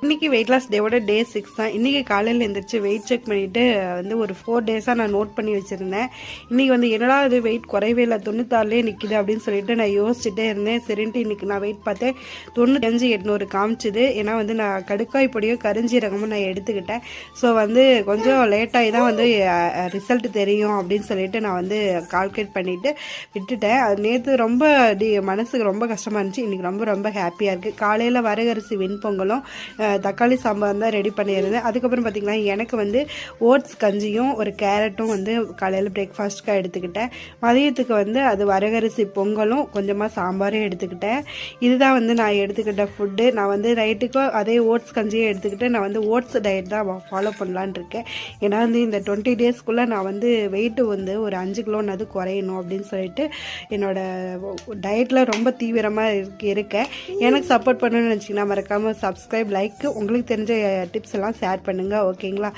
இன்றைக்கி weight loss டேவோட டே 6 தான். இன்றைக்கி காலையில் எழுந்திரிச்சு வெயிட் செக் பண்ணிவிட்டு ஒரு 4 டேஸாக நான் நோட் பண்ணி வச்சுருந்தேன். இன்றைக்கி என்னடா இது வெயிட் குறைவே இல்லை, 96 நிற்கிது அப்படின்னு சொல்லிட்டு நான் யோசிச்சுட்டே இருந்தேன். சரின்ட்டு இன்றைக்கி நான் வெயிட் பார்த்தேன், 95,800 காமிச்சுது. ஏன்னா நான் கடுக்காய் பொடியோ கரிஞ்சீரகமும் நான் எடுத்துக்கிட்டேன். ஸோ கொஞ்சம் லேட்டாகி தான் ரிசல்ட் தெரியும் அப்படின்னு சொல்லிட்டு நான் கால்குலேட் பண்ணிவிட்டு விட்டுட்டேன். அது நேற்று ரொம்ப மனசுக்கு ரொம்ப கஷ்டமாக இருந்துச்சு. இன்றைக்கி ரொம்ப ரொம்ப ஹாப்பியாக இருக்குது. காலையில் வரகரிசி வெண்பொங்கலும் தக்காளி சாம்பார் தான் ரெடி பண்ணியிருந்தேன். அதுக்கப்புறம் பார்த்திங்கன்னா எனக்கு ஓட்ஸ் கஞ்சியும் ஒரு கேரட்டும் காலையில் பிரேக்ஃபாஸ்ட்டுக்காக எடுத்துக்கிட்டேன். மதியத்துக்கு அது வரகரிசி பொங்கலும் கொஞ்சமாக சாம்பாரும் எடுத்துக்கிட்டேன். இதுதான் நான் எடுத்துக்கிட்ட ஃபுட்டு. நான் நைட்டுக்கும் அதே ஓட்ஸ் கஞ்சியும் எடுத்துக்கிட்டு நான் ஓட்ஸ் டயட் தான் ஃபாலோ பண்ணலான்னு இருக்கேன். ஏன்னா இந்த 20 டேஸ்க்குள்ளே நான் வெயிட்டு ஒரு 5 கிலோனாவது குறையணும் அப்படின்னு சொல்லிட்டு என்னோடய டயட்டில் ரொம்ப தீவிரமாக இருக்கேன். எனக்கு சப்போர்ட் பண்ணணும்னு நினச்சிங்கன்னா மறக்காமல் சப்ஸ்கிரைப், லைக், உங்களுக்கு தெரிஞ்ச டிப்ஸ் எல்லாம் ஷேர் பண்ணுங்கள். ஓகேங்களா?